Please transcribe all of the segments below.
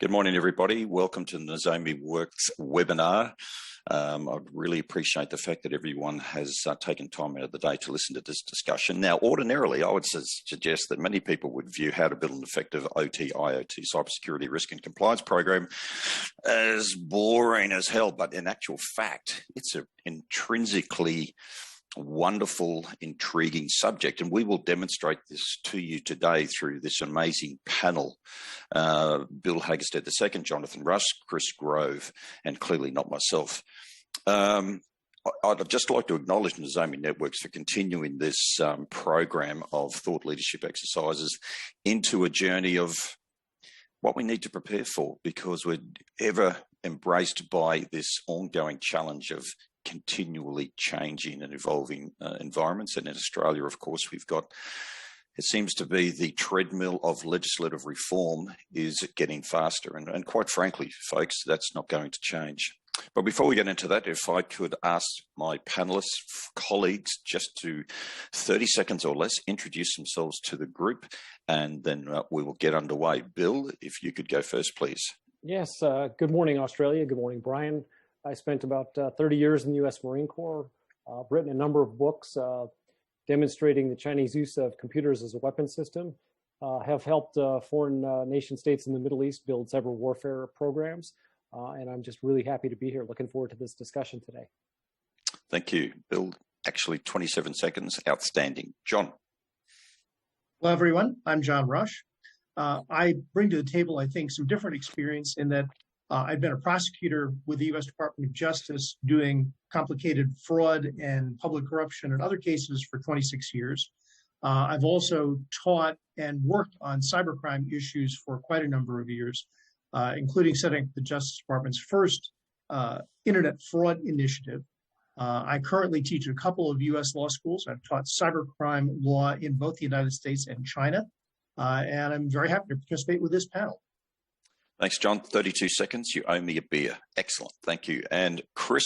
Good morning, everybody. Welcome to the Nozomi Works webinar. I'd really appreciate the fact that everyone has taken time out of the day to listen to this discussion. Now, ordinarily, I would suggest that many people would view how to build an effective OT, IoT, cybersecurity risk and compliance program as boring as hell, but in actual fact, it's an intrinsically wonderful, intriguing subject, and we will demonstrate this to you today through this amazing panel. Bill Hagestead II, Jonathan Rush, Chris Grove, and clearly not myself. I'd just like to acknowledge Nozomi Networks for continuing this program of thought leadership exercises into a journey of what we need to prepare for, because we're ever embraced by this ongoing challenge of continually changing and evolving environments. And in Australia, of course, we've got, it seems to be the treadmill of legislative reform is getting faster. And quite frankly, folks, that's not going to change. But before we get into that, if I could ask my panelists, colleagues, just to 30 seconds or less, introduce themselves to the group, and then we will get underway. Bill, if you could go first, please. Yes, good morning, Australia. Good morning, Brian. I spent about 30 years in the U.S. Marine Corps. I've written a number of books demonstrating the Chinese use of computers as a weapon system. Have helped foreign nation states in the Middle East build cyber warfare programs. And I'm just really happy to be here. Looking forward to this discussion today. Thank you, Bill. Actually, 27 seconds. Outstanding. John. Hello, everyone. I'm John Rush. I bring to the table, I think, some different experience in that I've been a prosecutor with the U.S. Department of Justice doing complicated fraud and public corruption and other cases for 26 years. I've also taught and worked on cybercrime issues for quite a number of years, including setting the Justice Department's first internet fraud initiative. I currently teach at a couple of U.S. law schools. I've taught cybercrime law in both the United States and China, and I'm very happy to participate with this panel. Thanks, John. 32 seconds. You owe me a beer. Excellent. Thank you. And Chris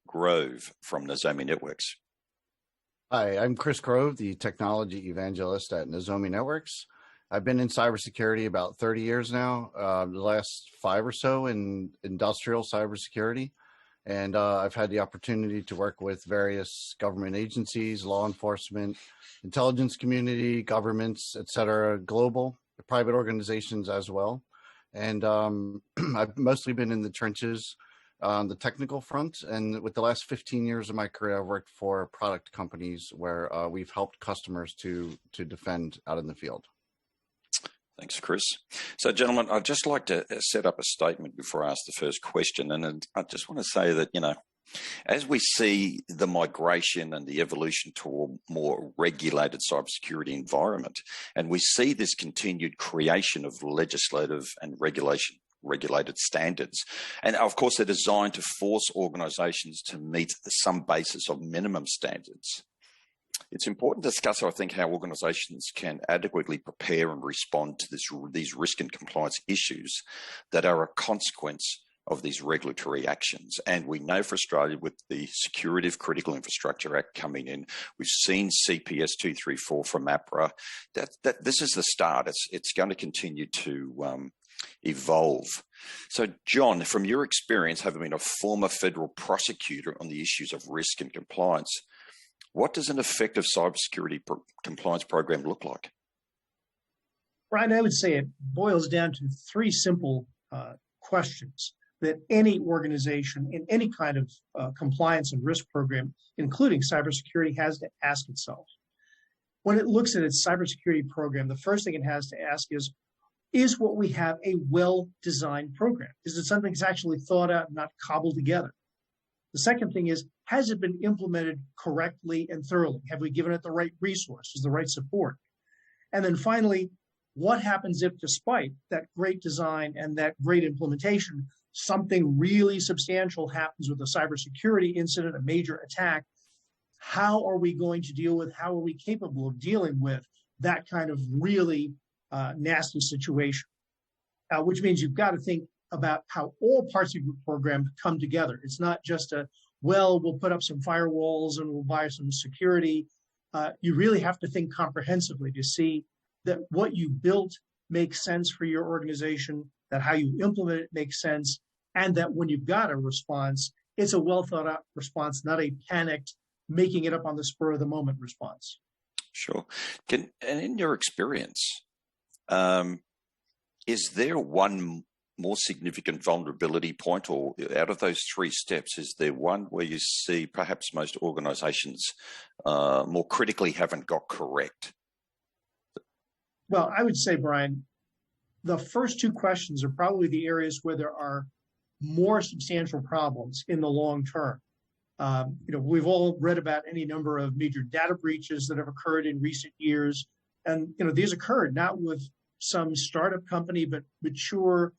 Grove from Nozomi Networks. Hi, I'm Chris Grove, the technology evangelist at Nozomi Networks. I've been in cybersecurity about 30 years now, the last 5 or so in industrial cybersecurity. And I've had the opportunity to work with various government agencies, law enforcement, intelligence community, governments, et cetera, global, private organizations as well. And I've mostly been in the trenches on the technical front. And with the last 15 years of my career, I've worked for product companies where we've helped customers to defend out in the field. Thanks, Chris. So, gentlemen, I'd just like to set up a statement before I ask the first question. And I just want to say that, you know, as we see the migration and the evolution toward a more regulated cybersecurity environment, and we see this continued creation of legislative and regulated standards, and of course they're designed to force organizations to meet some basis of minimum standards. It's important to discuss, I think, how organizations can adequately prepare and respond to these risk and compliance issues that are a consequence of these regulatory actions. And we know for Australia, with the Security of Critical Infrastructure Act coming in, we've seen CPS 234 from APRA, that this is the start. It's going to continue to evolve. So, John, from your experience, having been a former federal prosecutor on the issues of risk and compliance, what does an effective cybersecurity compliance program look like? Brian, I would say it boils down to 3 simple questions that any organization in any kind of compliance and risk program, including cybersecurity, has to ask itself. When it looks at its cybersecurity program, the first thing it has to ask is what we have a well-designed program? Is it something that's actually thought out and not cobbled together? The second thing is, has it been implemented correctly and thoroughly? Have we given it the right resources, the right support? And then finally, what happens if, despite that great design and that great implementation, something really substantial happens with a cybersecurity incident, a major attack? How are we going to deal with, how are we capable of dealing with that kind of really nasty situation? Which means you've got to think about how all parts of your program come together. It's not just we'll put up some firewalls and we'll buy some security. You really have to think comprehensively to see that what you built makes sense for your organization, that how you implement it makes sense, and that when you've got a response, it's a well thought out response, not a panicked, making it up on the spur of the moment response. Sure. And in your experience, is there one more significant vulnerability point, or out of those 3 steps, is there one where you see perhaps most organizations more critically haven't got correct? Well, I would say, Brian, the first 2 questions are probably the areas where there are more substantial problems in the long term. We've all read about any number of major data breaches that have occurred in recent years. And, these occurred not with some startup company, but mature,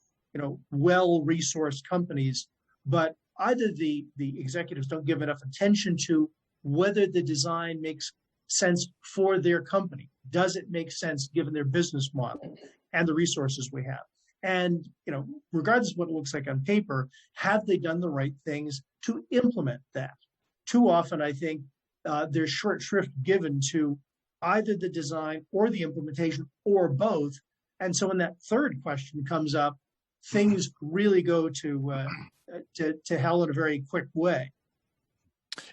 well-resourced companies. But either the executives don't give enough attention to whether the design makes sense for their company. Does it make sense given their business model and the resources we have? And, regardless of what it looks like on paper, have they done the right things to implement that? Too often, I think there's short shrift given to either the design or the implementation or both. And so when that third question comes up, things really go to hell in a very quick way.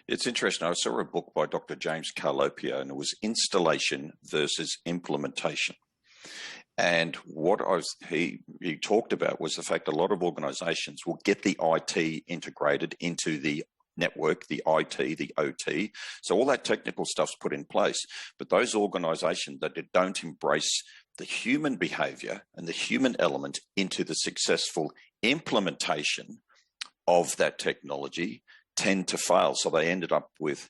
It's interesting. I saw a book by Dr. James Carlopio, and it was installation versus implementation. And what he talked about was the fact a lot of organizations will get the IT integrated into the network, the IT, the OT. So all that technical stuff's put in place. But those organizations that don't embrace the human behavior and the human element into the successful implementation of that technology tend to fail. So they ended up with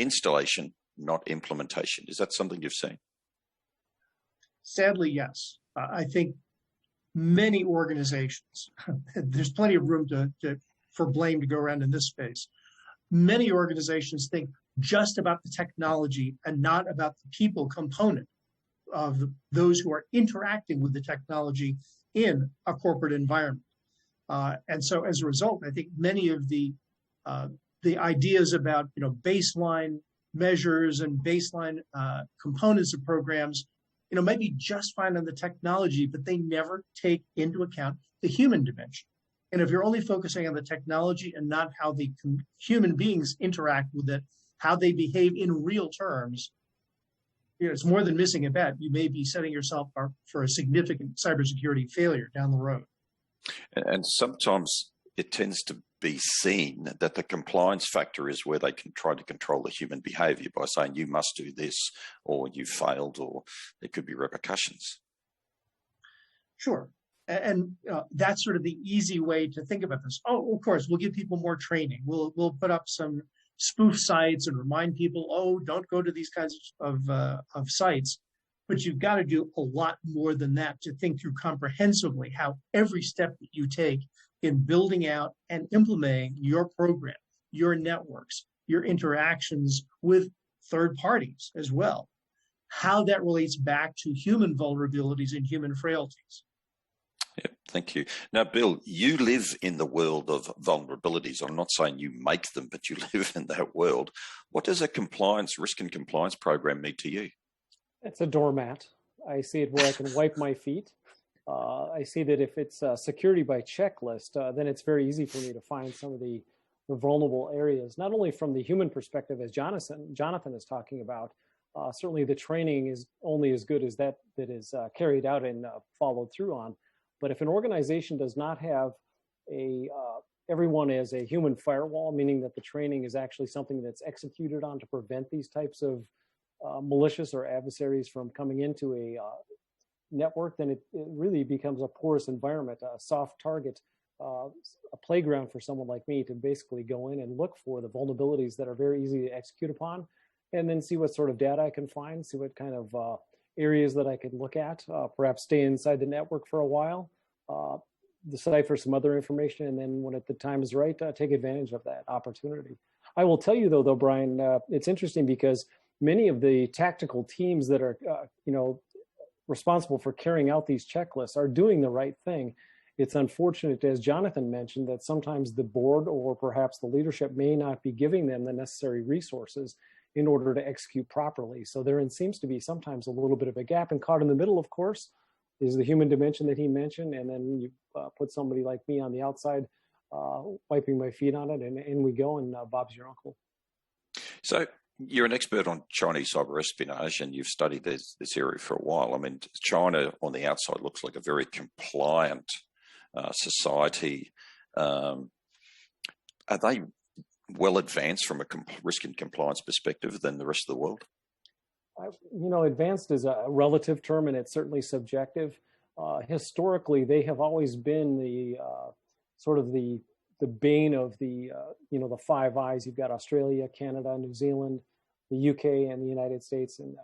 installation, not implementation. Is that something you've seen? Sadly, yes. I think many organizations, there's plenty of room for blame to go around in this space. Many organizations think just about the technology and not about the people component of those who are interacting with the technology in a corporate environment. And so as a result, I think many of the ideas about baseline measures and baseline components of programs maybe just fine on the technology, but they never take into account the human dimension. And if you're only focusing on the technology and not how the human beings interact with it, how they behave in real terms, it's more than missing a bet. You may be setting yourself up for a significant cybersecurity failure down the road. And sometimes it tends to be seen that the compliance factor is where they can try to control the human behavior by saying you must do this, or you failed, or there could be repercussions. Sure. And that's sort of the easy way to think about this. Oh, of course, we'll give people more training. We'll put up some spoof sites and remind people, oh, don't go to these kinds of sites. But you've got to do a lot more than that to think through comprehensively how every step that you take in building out and implementing your program, your networks, your interactions with third parties as well, how that relates back to human vulnerabilities and human frailties. Yeah, thank you. Now, Bill, you live in the world of vulnerabilities. I'm not saying you make them, but you live in that world. What does a risk and compliance program mean to you? It's a doormat. I see it where I can wipe my feet. I see that if it's security by checklist, then it's very easy for me to find some of the vulnerable areas, not only from the human perspective, as Jonathan is talking about. Certainly the training is only as good as that is carried out and followed through on. But if an organization does not have everyone as a human firewall, meaning that the training is actually something that's executed on to prevent these types of malicious or adversaries from coming into a network, then it really becomes a porous environment, a soft target, a playground for someone like me to basically go in and look for the vulnerabilities that are very easy to execute upon, and then see what sort of data I can find, see what kind of areas that I could look at, perhaps stay inside the network for a while, decipher some other information, and then when the time is right, take advantage of that opportunity. I will tell you though, Brian, it's interesting because many of the tactical teams that are, responsible for carrying out these checklists are doing the right thing. It's unfortunate, as Jonathan mentioned, that sometimes the board or perhaps the leadership may not be giving them the necessary resources in order to execute properly. So therein seems to be sometimes a little bit of a gap, and caught in the middle, of course, is the human dimension that he mentioned, and then you put somebody like me on the outside wiping my feet on it, and in we go, and Bob's your uncle. So you're an expert on Chinese cyber espionage, and you've studied this area for a while. I mean, China on the outside looks like a very compliant society. Are they well advanced from a risk and compliance perspective than the rest of the world? Advanced is a relative term, and it's certainly subjective. Historically, they have always been the sort of the bane of the Five Eyes. You've got Australia, Canada, New Zealand, the UK, and the United States, and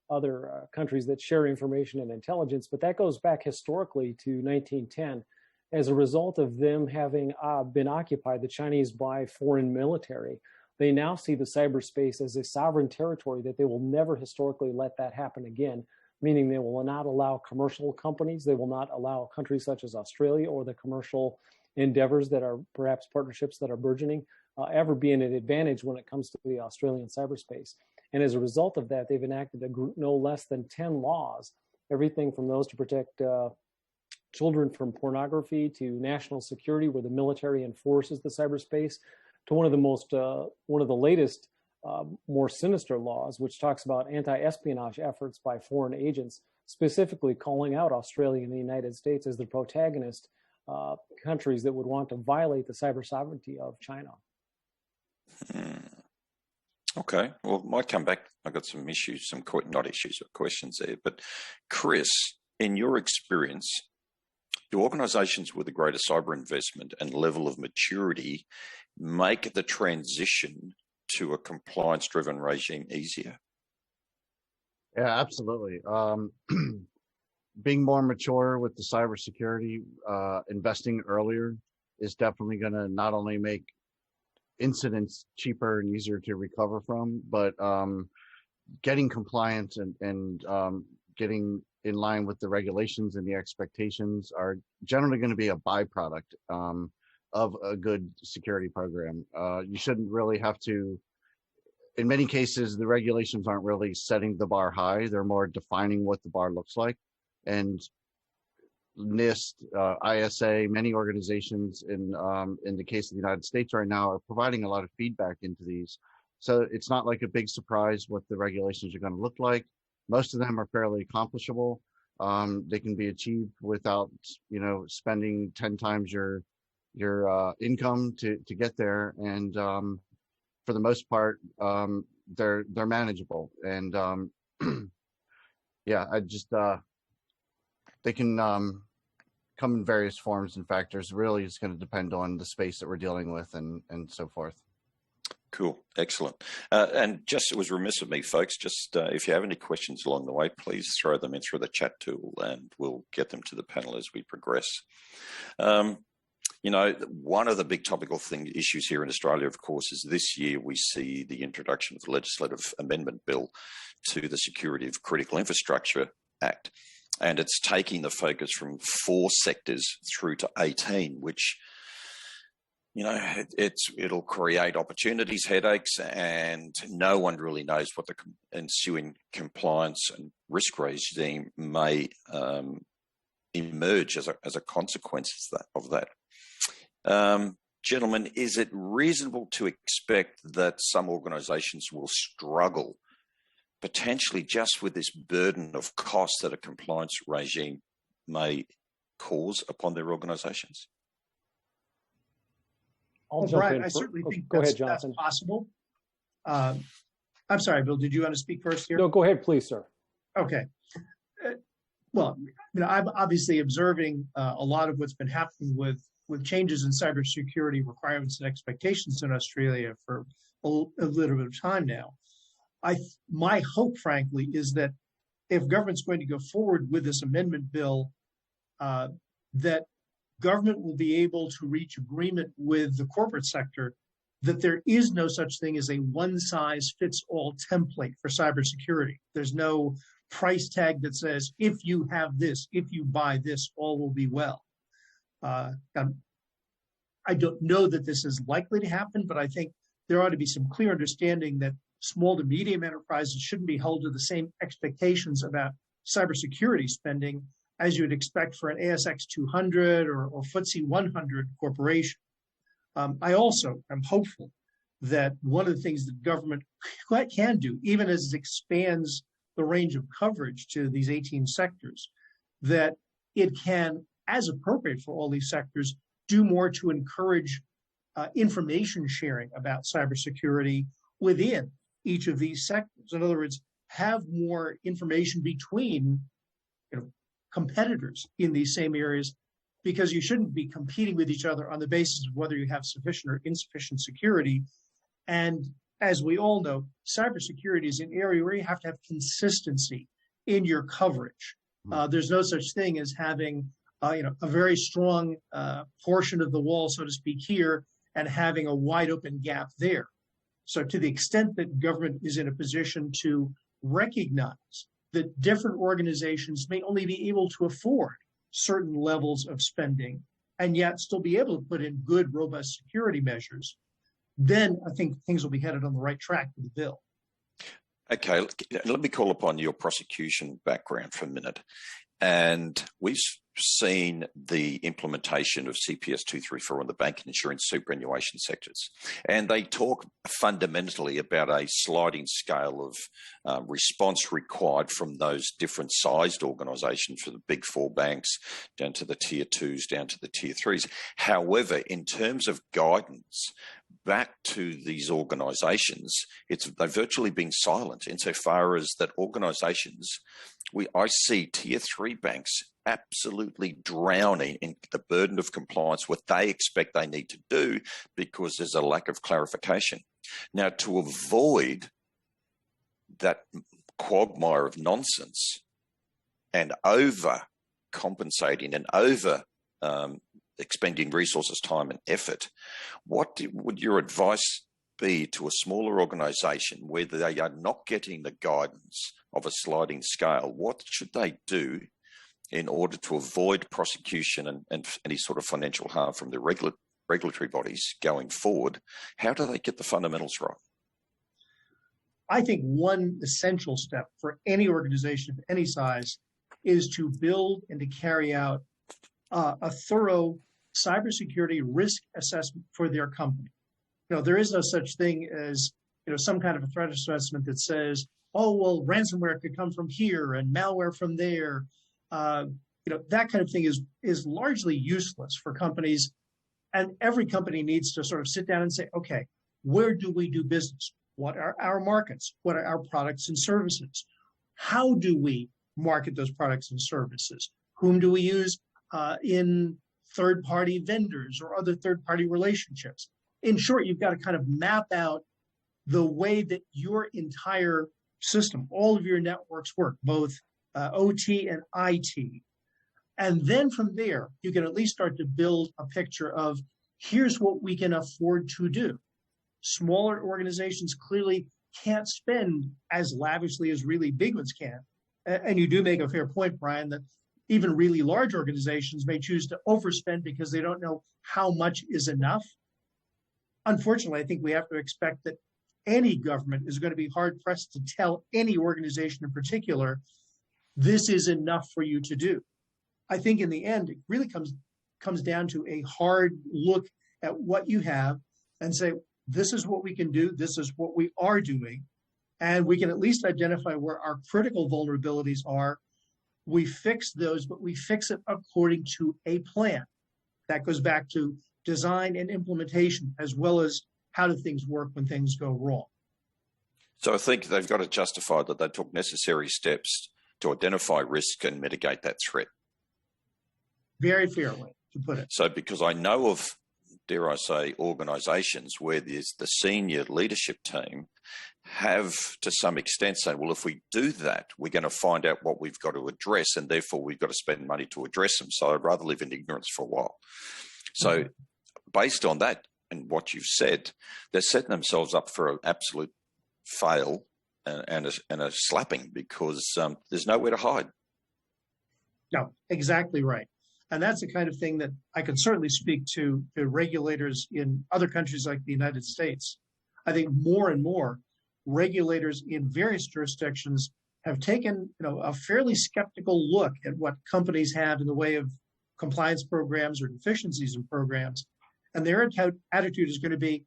other countries that share information and intelligence. But that goes back historically to 1910. As a result of them having been occupied, the Chinese, by foreign military, they now see the cyberspace as a sovereign territory that they will never historically let that happen again, meaning they will not allow commercial companies, they will not allow countries such as Australia or the commercial endeavors that are perhaps partnerships that are burgeoning ever be an advantage when it comes to the Australian cyberspace. And as a result of that, they've enacted no less than 10 laws, everything from those to protect children from pornography to national security, where the military enforces the cyberspace, to one of the latest, more sinister laws, which talks about anti-espionage efforts by foreign agents, specifically calling out Australia and the United States as the protagonist countries that would want to violate the cyber sovereignty of China. Okay, well, might come back. I've got some issues, not issues, but questions there. But Chris, in your experience, do organizations with a greater cyber investment and level of maturity make the transition to a compliance-driven regime easier? Yeah, absolutely. Being more mature with the cybersecurity, investing earlier is definitely going to not only make incidents cheaper and easier to recover from, but getting compliant and getting in line with the regulations and the expectations are generally going to be a byproduct of a good security program. You shouldn't really have to, in many cases, the regulations aren't really setting the bar high. They're more defining what the bar looks like. And NIST, ISA, many organizations in the case of the United States right now are providing a lot of feedback into these. So it's not like a big surprise what the regulations are going to look like. Most of them are fairly accomplishable. They can be achieved without, spending 10 times your income to get there. And for the most part, they're manageable. And yeah, they can come in various forms and factors. Really, it's going to depend on the space that we're dealing with and so forth. Cool. Excellent. And just, it was remiss of me, folks, just if you have any questions along the way, please throw them in through the chat tool and we'll get them to the panel as we progress. One of the big topical issues here in Australia, of course, is this year we see the introduction of the legislative amendment bill to the Security of Critical Infrastructure Act. And it's taking the focus from 4 sectors through to 18, which, it'll create opportunities, headaches, and no one really knows what the ensuing compliance and risk regime may emerge as a consequence of that. Gentlemen, is it reasonable to expect that some organizations will struggle potentially just with this burden of cost that a compliance regime may cause upon their organizations? Brian, I certainly think that's possible. I'm sorry, Bill, did you want to speak first here? No, go ahead, please, sir. Okay. I'm obviously observing a lot of what's been happening with changes in cybersecurity requirements and expectations in Australia for a little bit of time now. My hope, frankly, is that if government's going to go forward with this amendment bill, that government will be able to reach agreement with the corporate sector that there is no such thing as a one-size-fits-all template for cybersecurity. There's no price tag that says, if you have this, if you buy this, all will be well. I don't know that this is likely to happen, but I think there ought to be some clear understanding that small to medium enterprises shouldn't be held to the same expectations about cybersecurity spending as you'd expect for an ASX 200 or FTSE 100 corporation. I also am hopeful that one of the things that government can do, even as it expands the range of coverage to these 18 sectors, that it can, as appropriate for all these sectors, do more to encourage information sharing about cybersecurity within each of these sectors. In other words, have more information between competitors in these same areas, because you shouldn't be competing with each other on the basis of whether you have sufficient or insufficient security. And as we all know, cybersecurity is an area where you have to have consistency in your coverage. There's no such thing as having a very strong portion of the wall, so to speak, here and having a wide open gap there. So to the extent that government is in a position to recognize that different organizations may only be able to afford certain levels of spending and yet still be able to put in good, robust security measures, then I think things will be headed on the right track with the bill. Okay, let me call upon your prosecution background for a minute. And we've seen the implementation of CPS 234 in the bank and insurance superannuation sectors. And they talk fundamentally about a sliding scale of response required from those different sized organisations, for the big four banks, down to the tier 2s, down to the tier 3s. However, in terms of guidance back to these organisations, they've virtually been silent insofar as that organisations, I see tier 3 banks absolutely drowning in the burden of compliance, what they expect they need to do, because there's a lack of clarification. Now, to avoid that quagmire of nonsense and overcompensating and over expending resources, time and effort, what would your advice be to a smaller organisation where they are not getting the guidance of a sliding scale? What should they do in order to avoid prosecution and any sort of financial harm from the regulatory bodies going forward? How do they get the fundamentals right? I think one essential step for any organization of any size is to build and to carry out a thorough cybersecurity risk assessment for their company. There is no such thing as some kind of a threat assessment that says, oh, well, ransomware could come from here and malware from there. That kind of thing is largely useless for companies. And every company needs to sort of sit down and say, okay, where do we do business? What are our markets? What are our products and services? How do we market those products and services? Whom do we use in third-party vendors or other third-party relationships? In short, you've got to kind of map out the way that your entire system, all of your networks work, both OT and IT. And then from there, you can at least start to build a picture of, here's what we can afford to do. Smaller organizations clearly can't spend as lavishly as really big ones can. And you do make a fair point, Brian, that even really large organizations may choose to overspend because they don't know how much is enough. Unfortunately, I think we have to expect that any government is going to be hard-pressed to tell any organization in particular, this is enough for you to do. I think in the end, it really comes down to a hard look at what you have and say, this is what we can do, this is what we are doing, and we can at least identify where our critical vulnerabilities are. We fix those, but we fix it according to a plan. That goes back to design and implementation, as well as how do things work when things go wrong. So I think they've got to justify that they took necessary steps to identify risk and mitigate that threat. Very fair way to put it. So because I know of, dare I say, organisations where there's the senior leadership team have to some extent said, well, if we do that, we're going to find out what we've got to address, and therefore we've got to spend money to address them. So I'd rather live in ignorance for a while. So based on that and what you've said, they're setting themselves up for an absolute fail and a slapping, because there's nowhere to hide. No, exactly right. And that's the kind of thing that I can certainly speak to the regulators in other countries like the United States. I think more and more regulators in various jurisdictions have taken a fairly skeptical look at what companies have in the way of compliance programs or deficiencies in programs. And their attitude is going to be,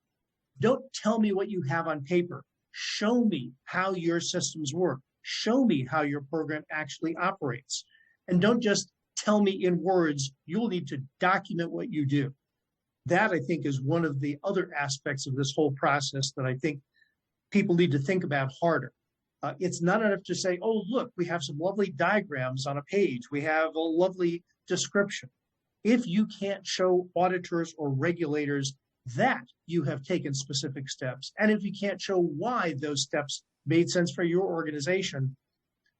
don't tell me what you have on paper. Show me how your systems work. Show me how your program actually operates. And don't just tell me in words. You'll need to document what you do. That, I think, is one of the other aspects of this whole process that I think people need to think about harder. It's not enough to say, oh, look, we have some lovely diagrams on a page. We have a lovely description. If you can't show auditors or regulators that you have taken specific steps, and if you can't show why those steps made sense for your organization,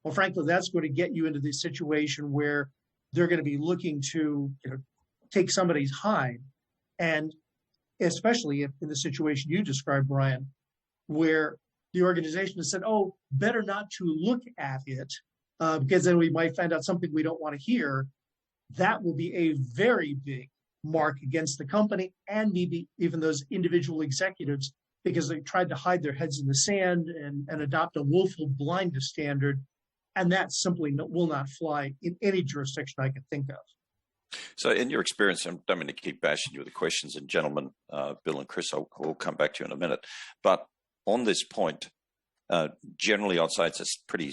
well, frankly, that's going to get you into the situation where they're going to be looking to take somebody's hide. And especially if in the situation you described, Brian, where the organization has said, oh, better not to look at it because then we might find out something we don't want to hear. That will be a very big mark against the company and maybe even those individual executives because they tried to hide their heads in the sand and adopt a willful blindness standard. And that simply will not fly in any jurisdiction I can think of. So in your experience, I don't mean to keep bashing you with the questions, and gentlemen, Bill and Chris, I'll come back to you in a minute. But on this point, generally I'd say it's a pretty,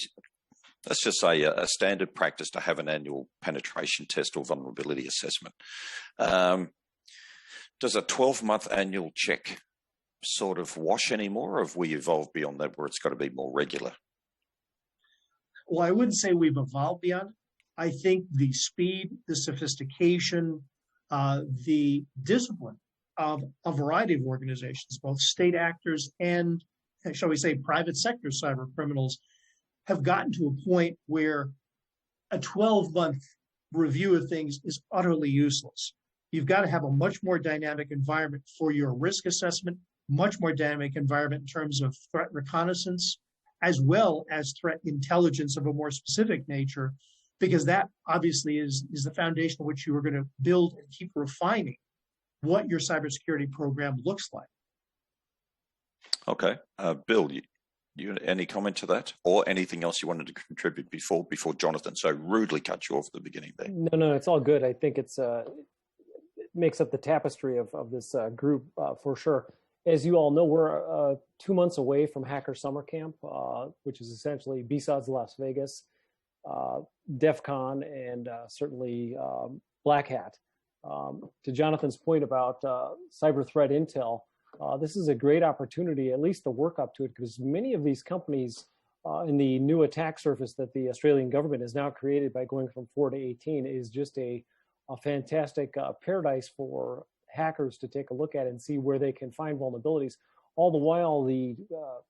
let's just say a standard practice to have an annual penetration test or vulnerability assessment. Does a 12-month annual check sort of wash anymore, or have we evolved beyond that where it's got to be more regular? Well, I wouldn't say we've evolved beyond it. I think the speed, the sophistication, the discipline of a variety of organizations, both state actors and, shall we say, private sector cyber criminals, have gotten to a point where a 12-month review of things is utterly useless. You've got to have a much more dynamic environment for your risk assessment, much more dynamic environment in terms of threat reconnaissance, as well as threat intelligence of a more specific nature, because that obviously is the foundation on which you are going to build and keep refining what your cybersecurity program looks like. Okay. Bill, you any comment to that or anything else you wanted to contribute before Jonathan so rudely cut you off at the beginning there? No, it's all good. I think it makes up the tapestry of this group for sure. As you all know, we're 2 months away from Hacker Summer Camp, which is essentially BSOD's Las Vegas, DEF CON, and certainly Black Hat. To Jonathan's point about cyber threat intel, this is a great opportunity, at least to work up to it, because many of these companies in the new attack surface that the Australian government has now created by going from 4 to 18 is just a fantastic paradise for hackers to take a look at and see where they can find vulnerabilities. All the while, the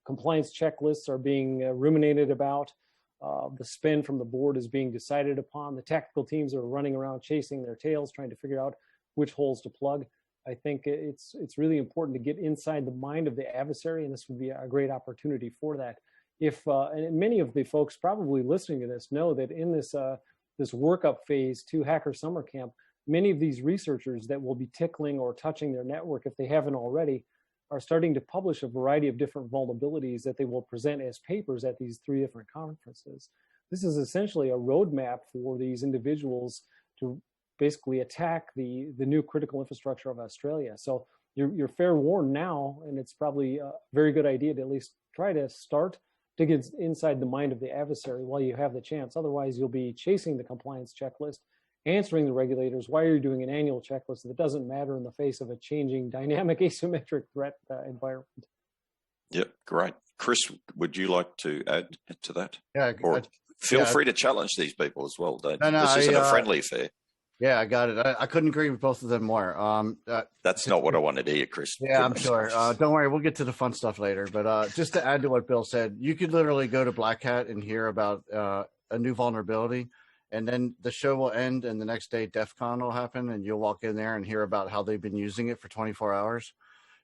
compliance checklists are being ruminated about. The spend from the board is being decided upon. The tactical teams are running around chasing their tails, trying to figure out which holes to plug. I think it's really important to get inside the mind of the adversary, and this would be a great opportunity for that. And many of the folks probably listening to this know that in this workup phase to Hacker Summer Camp, many of these researchers that will be tickling or touching their network, if they haven't already, are starting to publish a variety of different vulnerabilities that they will present as papers at these 3 different conferences. This is essentially a roadmap for these individuals to basically attack the new critical infrastructure of Australia. So you're fair warned now, and it's probably a very good idea to at least try to start to get inside the mind of the adversary while you have the chance. Otherwise, you'll be chasing the compliance checklist, answering the regulators why you're doing an annual checklist that doesn't matter in the face of a changing dynamic asymmetric threat environment. Yep, great. Chris, would you like to add to that? Yeah, or feel free to challenge these people as well. No, this isn't a friendly affair. Yeah, I got it. I couldn't agree with both of them more. That's not what I wanted to hear, Chris. Yeah, I'm sure. Don't worry, we'll get to the fun stuff later. But just to add to what Bill said, you could literally go to Black Hat and hear about a new vulnerability, and then the show will end, and the next day DEF CON will happen, and you'll walk in there and hear about how they've been using it for 24 hours.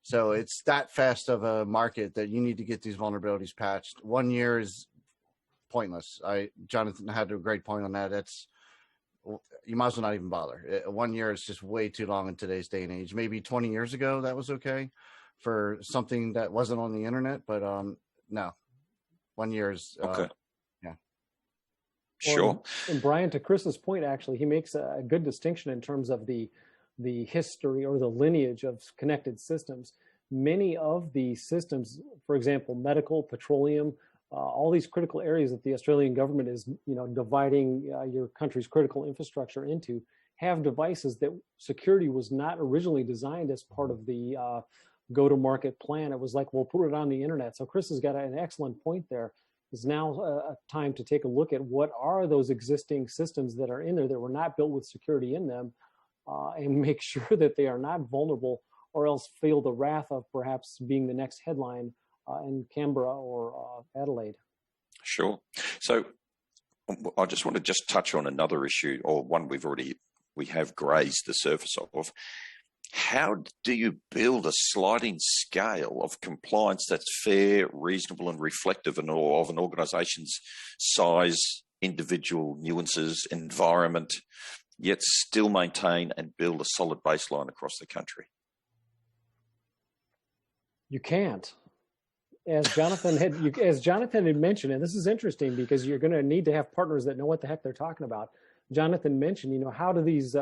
So it's that fast of a market that you need to get these vulnerabilities patched. 1 year is pointless. Jonathan had a great point on that. You might as well not even bother. 1 year is just way too long in today's day and age. Maybe 20 years ago that was okay for something that wasn't on the internet, but no, 1 year is okay. Yeah. Sure. And Brian, to Chris's point, actually, he makes a good distinction in terms of the history or the lineage of connected systems. Many of the systems, for example, medical, petroleum, all these critical areas that the Australian government is, dividing your country's critical infrastructure into, have devices that security was not originally designed as part of the go-to-market plan. It was like, we'll put it on the internet. So Chris has got an excellent point there. Is now a time to take a look at what are those existing systems that are in there that were not built with security in them, and make sure that they are not vulnerable, or else feel the wrath of perhaps being the next headline in Canberra or Adelaide. Sure. So I just want to touch on another issue, or one we have grazed the surface of. How do you build a sliding scale of compliance that's fair, reasonable, and reflective of an organization's size, individual nuances, environment, yet still maintain and build a solid baseline across the country? You can't. As Jonathan had mentioned, and this is interesting because you're going to need to have partners that know what the heck they're talking about. Jonathan mentioned, how do these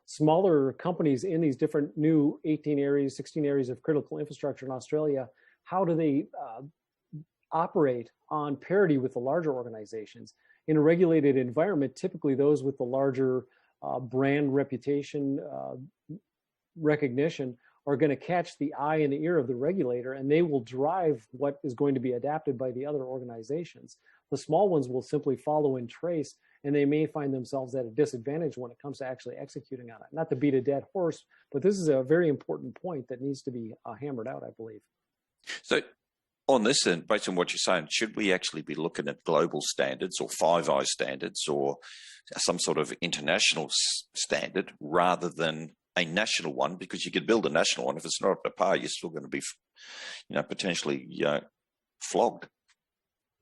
smaller companies in these different new 18 areas, 16 areas of critical infrastructure in Australia, how do they operate on parity with the larger organizations? In a regulated environment, typically those with the larger brand reputation, recognition are going to catch the eye and the ear of the regulator, and they will drive what is going to be adapted by the other organizations. The small ones will simply follow and trace, and they may find themselves at a disadvantage when it comes to actually executing on it. Not to beat a dead horse, but this is a very important point that needs to be hammered out, I believe. So on this, then, based on what you're saying, should we actually be looking at global standards or Five Eyes standards or some sort of international standard rather than a national one? Because you could build a national one. If it's not up to par, you're still going to be, potentially flogged.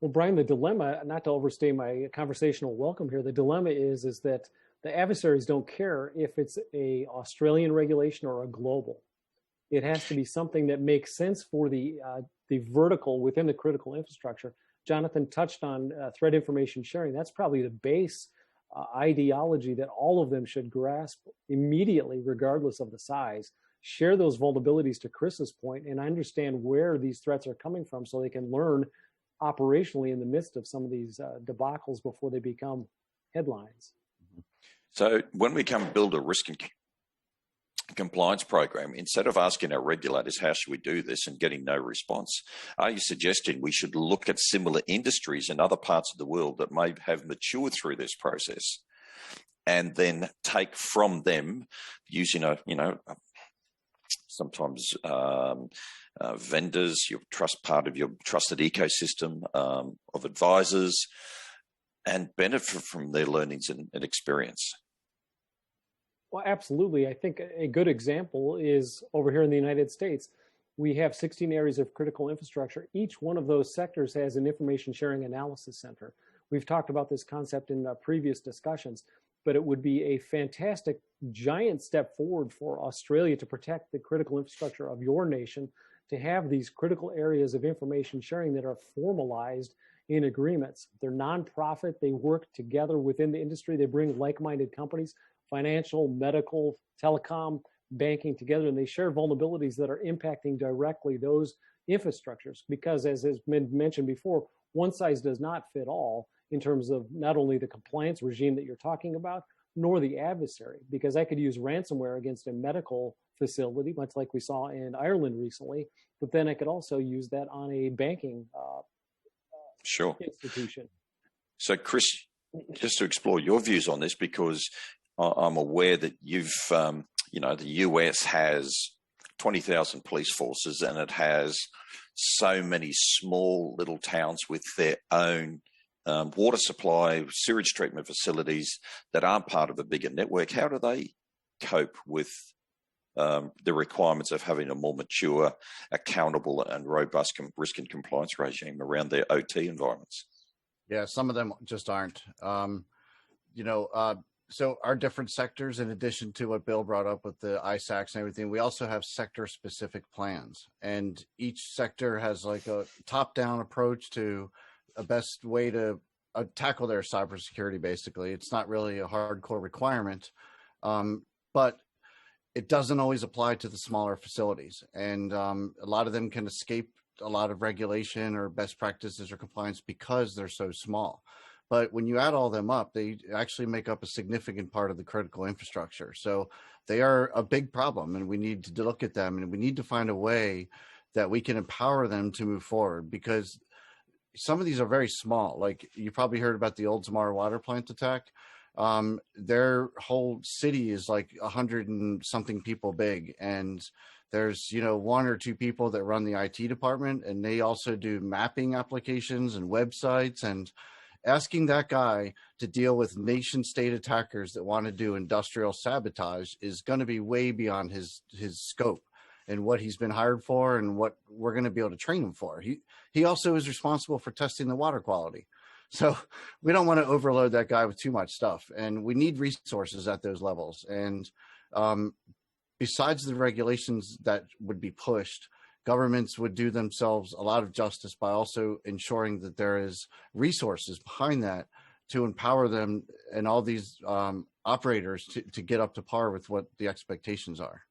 Well, Brian, the dilemma, not to overstay my conversational welcome here, the dilemma is that the adversaries don't care if it's a Australian regulation or a global. It has to be something that makes sense for the vertical within the critical infrastructure. Jonathan touched on threat information sharing. That's probably the base ideology that all of them should grasp immediately, regardless of the size. Share those vulnerabilities, to Chris's point, and understand where these threats are coming from so they can learn operationally in the midst of some of these debacles before they become headlines. So when we come build a risk and compliance program, instead of asking our regulators, how should we do this, and getting no response, are you suggesting we should look at similar industries in other parts of the world that may have matured through this process and then take from them using sometimes vendors, part of your trusted ecosystem of advisors, and benefit from their learnings and experience? Well, absolutely. I think a good example is over here in the United States. We have 16 areas of critical infrastructure. Each one of those sectors has an information sharing analysis center. We've talked about this concept in previous discussions, but it would be a fantastic giant step forward for Australia to protect the critical infrastructure of your nation, to have these critical areas of information sharing that are formalized in agreements. They're nonprofit. They work together within the industry. They bring like-minded companies, financial, medical, telecom, banking together, and they share vulnerabilities that are impacting directly those infrastructures. Because as has been mentioned before, one size does not fit all in terms of not only the compliance regime that you're talking about, nor the adversary. Because I could use ransomware against a medical facility, much like we saw in Ireland recently, but then I could also use that on a banking institution. So Chris, just to explore your views on this, because I'm aware that you've, the US has 20,000 police forces, and it has so many small little towns with their own water supply, sewage treatment facilities that aren't part of a bigger network. How do they cope with the requirements of having a more mature, accountable, and robust risk and compliance regime around their OT environments? Yeah, some of them just aren't. So our different sectors, in addition to what Bill brought up with the ISACs and everything, we also have sector-specific plans. And each sector has like a top-down approach to a best way to tackle their cybersecurity. Basically, it's not really a hardcore requirement, but it doesn't always apply to the smaller facilities, and a lot of them can escape a lot of regulation or best practices or compliance because they're so small. But when you add all them up, they actually make up a significant part of the critical infrastructure. So they are a big problem, and we need to look at them, and we need to find a way that we can empower them to move forward, because some of these are very small. Like, you probably heard about the Oldsmar water plant attack. Their whole city is like 100 and something people big, and there's, you know, 1 or 2 people that run the IT department, and they also do mapping applications and websites. And asking that guy to deal with nation state attackers that want to do industrial sabotage is going to be way beyond his scope and what he's been hired for and what we're going to be able to train him for. He also is responsible for testing the water quality. So we don't want to overload that guy with too much stuff, and we need resources at those levels. And besides the regulations that would be pushed, governments would do themselves a lot of justice by also ensuring that there is resources behind that to empower them and all these operators to get up to par with what the expectations are.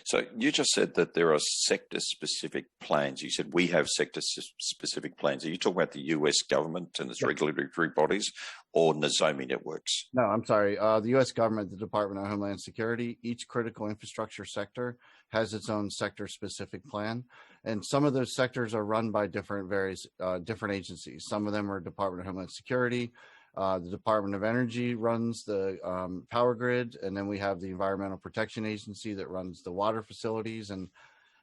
So you just said that there are sector-specific plans. You said we have sector-specific plans. Are you talking about the US government and its regulatory bodies, or Nozomi networks? No, I'm sorry. The US government, the Department of Homeland Security, each critical infrastructure sector has its own sector-specific plan. And some of those sectors are run by different agencies. Some of them are Department of Homeland Security. The Department of Energy runs the power grid, and then we have the Environmental Protection Agency that runs the water facilities, and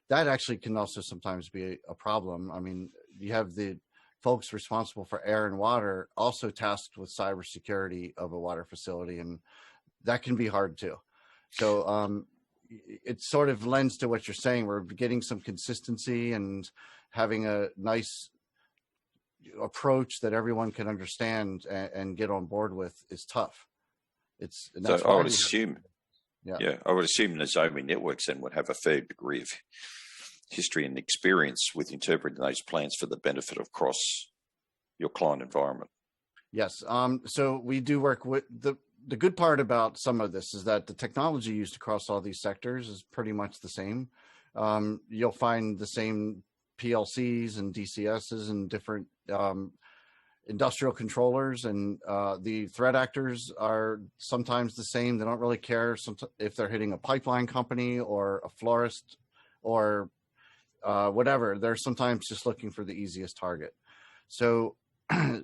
that actually can also sometimes be a problem. I mean, you have the folks responsible for air and water also tasked with cybersecurity of a water facility, and that can be hard too. So it sort of lends to what you're saying. We're getting some consistency and having a nice approach that everyone can understand and get on board with is tough. So I would assume, I would assume Nozomi networks then would have a fair degree of history and experience with interpreting those plans for the benefit of across your client environment. Yes. So we do work with the good part about some of this is that the technology used across all these sectors is pretty much the same. You'll find the same PLCs and DCSs and different industrial controllers, and the threat actors are sometimes the same. They don't really care if they're hitting a pipeline company or a florist or whatever. They're sometimes just looking for the easiest target. So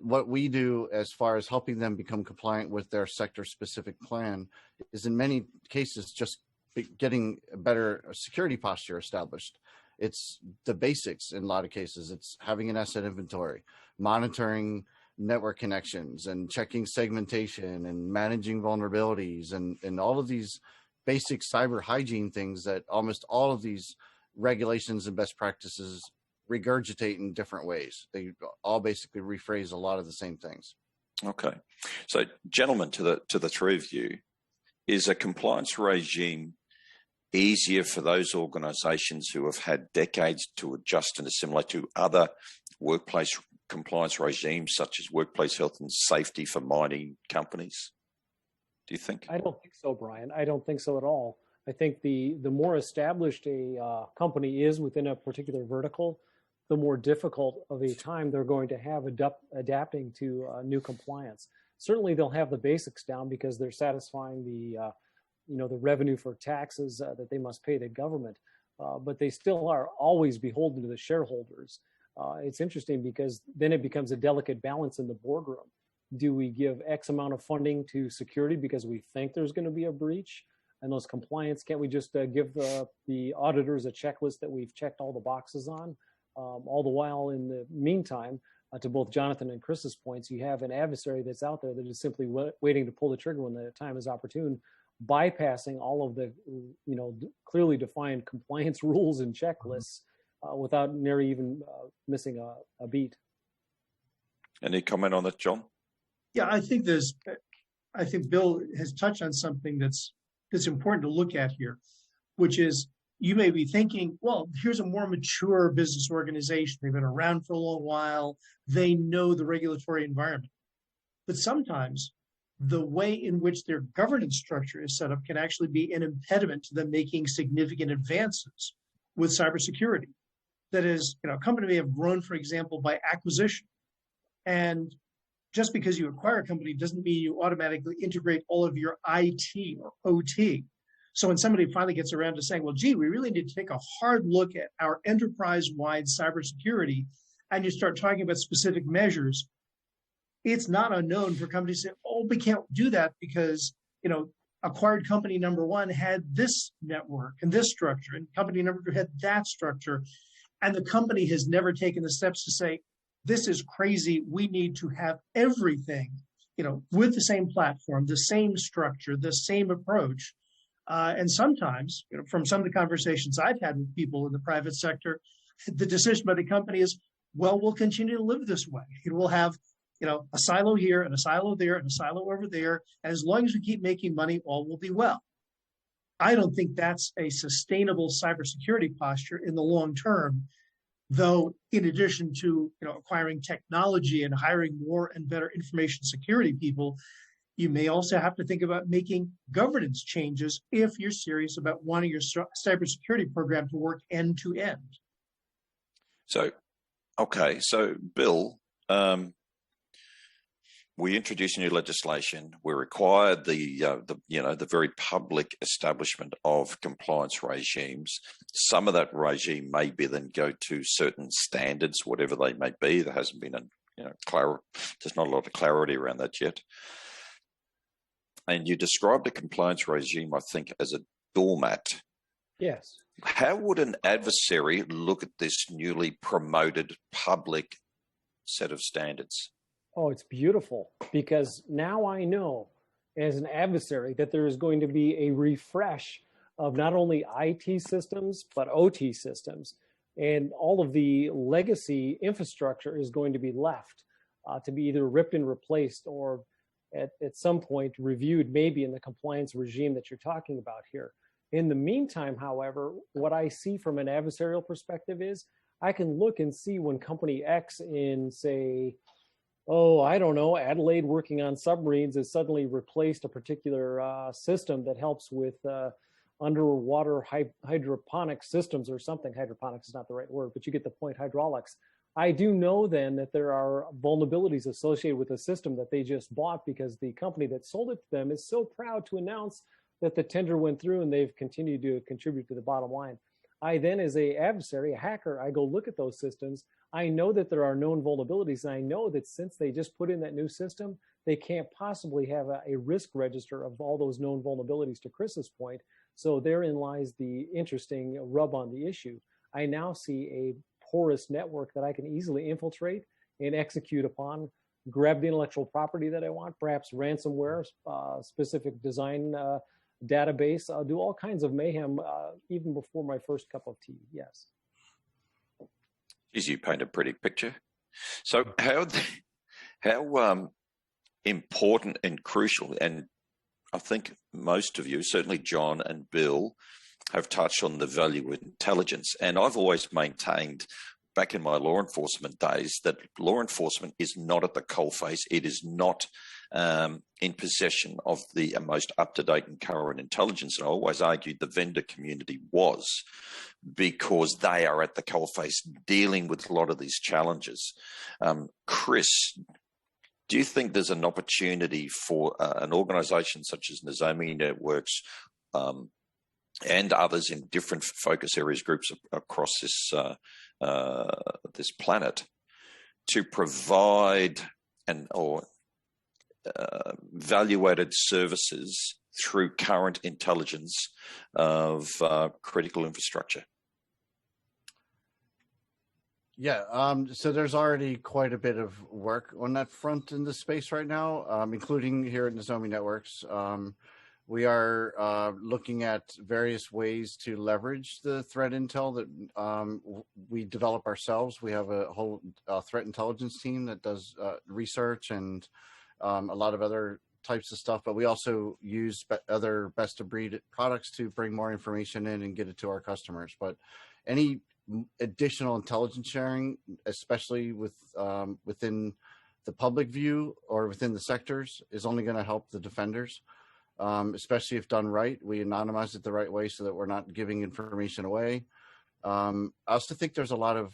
what we do as far as helping them become compliant with their sector-specific plan is in many cases just getting a better security posture established. It's the basics in a lot of cases. It's having an asset inventory, monitoring network connections, and checking segmentation and managing vulnerabilities, and all of these basic cyber hygiene things that almost all of these regulations and best practices regurgitate in different ways. They all basically rephrase a lot of the same things. Okay. So, gentlemen, to the three of you, is a compliance regime easier for those organizations who have had decades to adjust and assimilate to other workplace compliance regimes, such as workplace health and safety for mining companies? Do you think? I don't think so, Brian. I don't think so at all. I think the more established a company is within a particular vertical, the more difficult of a time they're going to have adapting to new compliance. Certainly, they'll have the basics down because they're satisfying the the revenue for taxes that they must pay the government, but they still are always beholden to the shareholders. It's interesting because then it becomes a delicate balance in the boardroom. Do we give X amount of funding to security because we think there's going to be a breach? And those compliance, can't we just give the auditors a checklist that we've checked all the boxes on? All the while, in the meantime, to both Jonathan and Chris's points, you have an adversary that's out there that is simply waiting to pull the trigger when the time is opportune, bypassing all of the clearly defined compliance rules and checklists without near even missing a beat. Any comment on that, John? Yeah, I think Bill has touched on something that's important to look at here, which is you may be thinking, well, here's a more mature business organization. They've been around for a long while. They know the regulatory environment. But sometimes the way in which their governance structure is set up can actually be an impediment to them making significant advances with cybersecurity. That is, a company may have grown, for example, by acquisition. And just because you acquire a company doesn't mean you automatically integrate all of your IT or OT. So when somebody finally gets around to saying, well, gee, we really need to take a hard look at our enterprise-wide cybersecurity, and you start talking about specific measures, it's not unknown for companies to say, oh, we can't do that because, acquired company number one had this network and this structure, and company number two had that structure. And the company has never taken the steps to say, this is crazy. We need to have everything, with the same platform, the same structure, the same approach. And sometimes, from some of the conversations I've had with people in the private sector, the decision by the company is, well, we'll continue to live this way. We'll have, a silo here and a silo there and a silo over there. And as long as we keep making money, all will be well. I don't think that's a sustainable cybersecurity posture in the long term, though, in addition to acquiring technology and hiring more and better information security people, you may also have to think about making governance changes if you're serious about wanting your cybersecurity program to work end to end. So, okay, so Bill, we introduced new legislation. We required the very public establishment of compliance regimes. Some of that regime may be then go to certain standards, whatever they may be. There hasn't been there's not a lot of clarity around that yet. And you described a compliance regime, I think, as a doormat. Yes. How would an adversary look at this newly promoted public set of standards? Oh, it's beautiful, because now I know as an adversary that there is going to be a refresh of not only IT systems, but OT systems. And all of the legacy infrastructure is going to be left to be either ripped and replaced or at some point reviewed, maybe in the compliance regime that you're talking about here. In the meantime, however, what I see from an adversarial perspective is I can look and see when company X in, say, I don't know, Adelaide working on submarines has suddenly replaced a particular system that helps with underwater hydroponic systems or something. Hydroponics is not the right word, but you get the point, hydraulics. I do know then that there are vulnerabilities associated with the system that they just bought because the company that sold it to them is so proud to announce that the tender went through and they've continued to contribute to the bottom line. I then, as an adversary, a hacker, I go look at those systems. I know that there are known vulnerabilities, and I know that since they just put in that new system, they can't possibly have a risk register of all those known vulnerabilities, to Chris's point. So therein lies the interesting rub on the issue. I now see a porous network that I can easily infiltrate and execute upon, grab the intellectual property that I want, perhaps ransomware, specific design database. I'll do all kinds of mayhem even before my first cup of tea, yes. Geez, you paint a pretty picture. So how important and crucial, and I think most of you, certainly John and Bill, have touched on the value of intelligence. And I've always maintained back in my law enforcement days that law enforcement is not at the coalface. It is not in possession of the most up-to-date and current intelligence. And I always argued the vendor community was, because they are at the coalface dealing with a lot of these challenges. Chris, do you think there's an opportunity for an organization such as Nozomi Networks and others in different focus areas, groups across this planet, to provide value-added services through current intelligence of critical infrastructure? Yeah, so there's already quite a bit of work on that front in the space right now, including here at Nozomi Networks. We are looking at various ways to leverage the threat intel that we develop ourselves. We have a whole threat intelligence team that does research and a lot of other types of stuff, but we also use other best-of-breed products to bring more information in and get it to our customers. But any additional intelligence sharing, especially within the public view or within the sectors is only going to help the defenders, especially if done right. We anonymize it the right way so that we're not giving information away. I also think there's a lot of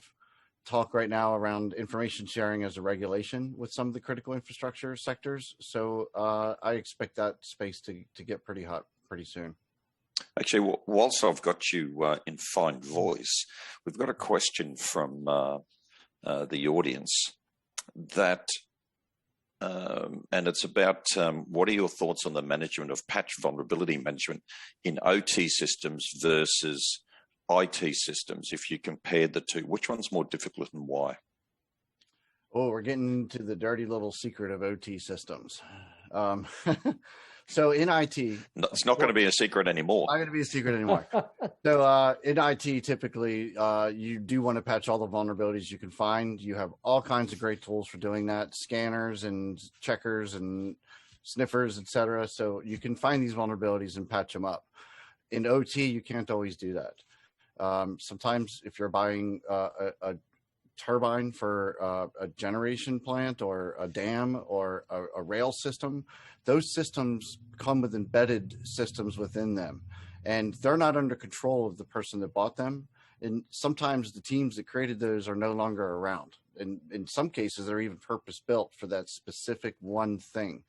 talk right now around information sharing as a regulation with some of the critical infrastructure sectors. So I expect that space to get pretty hot pretty soon. Actually, whilst I've got you in fine voice, we've got a question from the audience that, and it's about what are your thoughts on the management of patch vulnerability management in OT systems versus IT systems? If you compared the two, which one's more difficult and why? Oh, we're getting into the dirty little secret of OT systems. So in IT, it's not going to be a secret anymore. Not going to be a secret anymore. So in IT, typically, you do want to patch all the vulnerabilities you can find. You have all kinds of great tools for doing that, scanners and checkers and sniffers, etc. So you can find these vulnerabilities and patch them up. In OT, you can't always do that. Sometimes if you're buying a turbine for a generation plant or a dam or a rail system, those systems come with embedded systems within them, and they're not under control of the person that bought them. And sometimes the teams that created those are no longer around. And in some cases, they're even purpose built for that specific one thing.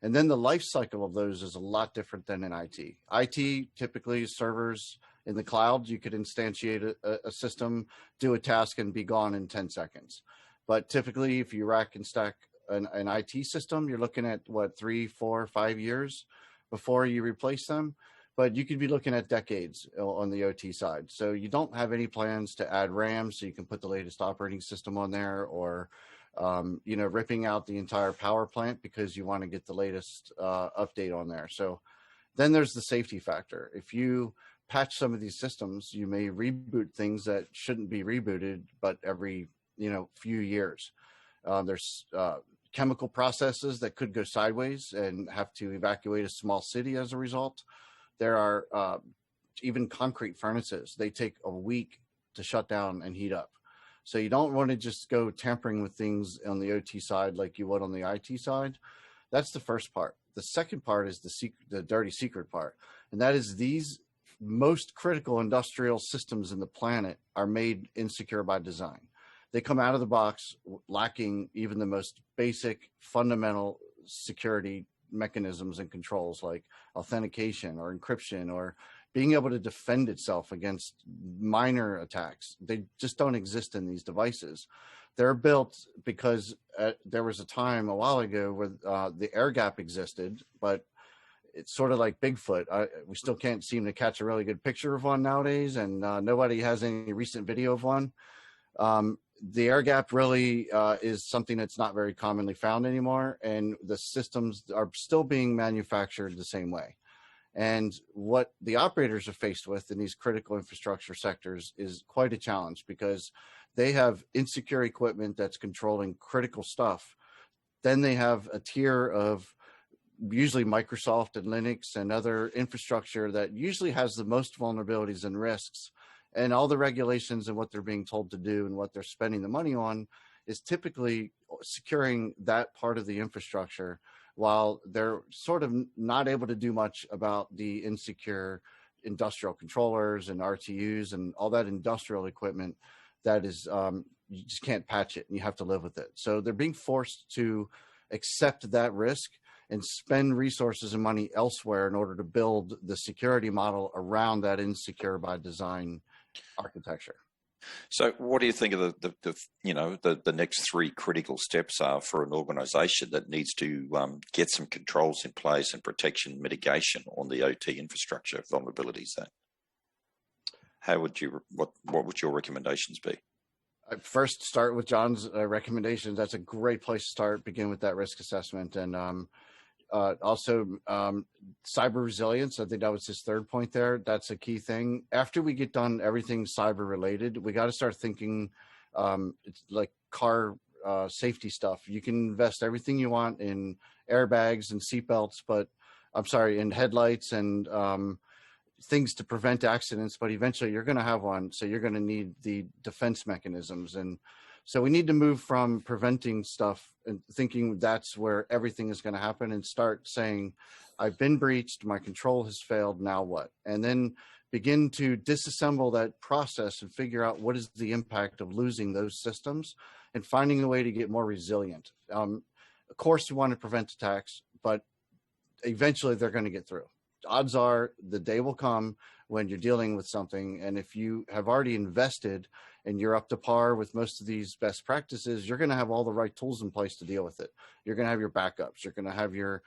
And then the life cycle of those is a lot different than in IT. IT typically servers in the cloud. You could instantiate a system, do a task, and be gone in 10 seconds. But typically, if you rack and stack an IT system, you're looking at, what, 3, 4, 5 years before you replace them. But you could be looking at decades on the OT side. So you don't have any plans to add RAM so you can put the latest operating system on there, or ripping out the entire power plant because you want to get the latest update on there. So then there's the safety factor. If you patch some of these systems, you may reboot things that shouldn't be rebooted, but every few years. There's chemical processes that could go sideways and have to evacuate a small city as a result. There are even concrete furnaces. They take a week to shut down and heat up. So you don't want to just go tampering with things on the OT side like you would on the IT side. That's the first part. The second part is the dirty secret part. And that is these most critical industrial systems in the planet are made insecure by design. They come out of the box lacking even the most basic fundamental security mechanisms and controls like authentication or encryption or being able to defend itself against minor attacks. They just don't exist in these devices. They're built because there was a time a while ago where the air gap existed, but it's sort of like Bigfoot. We still can't seem to catch a really good picture of one nowadays, and nobody has any recent video of one. The air gap really is something that's not very commonly found anymore, and the systems are still being manufactured the same way. And what the operators are faced with in these critical infrastructure sectors is quite a challenge because they have insecure equipment that's controlling critical stuff. Then they have a tier of usually Microsoft and Linux and other infrastructure that usually has the most vulnerabilities and risks. And all the regulations and what they're being told to do and what they're spending the money on is typically securing that part of the infrastructure, while they're sort of not able to do much about the insecure industrial controllers and RTUs and all that industrial equipment that is, you just can't patch it and you have to live with it. So they're being forced to accept that risk and spend resources and money elsewhere in order to build the security model around that insecure by design architecture. So what do you think of the next 3 critical steps are for an organization that needs to get some controls in place and protection mitigation on the OT infrastructure vulnerabilities there? How would you, what would your recommendations be? I'd first start with John's recommendations. That's a great place to start. Begin with that risk assessment. And also cyber resilience. I think that was his third point there. That's a key thing. After we get done everything cyber related, we got to start thinking it's like car safety stuff. You can invest everything you want in airbags and seatbelts, in headlights and things to prevent accidents, but eventually you're going to have one. So you're going to need the defense mechanisms. And So we need to move from preventing stuff and thinking that's where everything is going to happen and start saying, I've been breached, my control has failed, now what? And then begin to disassemble that process and figure out what is the impact of losing those systems and finding a way to get more resilient. Of course, you want to prevent attacks, but eventually they're going to get through. Odds are the day will come when you're dealing with something, and if you have already invested and you're up to par with most of these best practices, you're going to have all the right tools in place to deal with it. You're going to have your backups. You're going to have your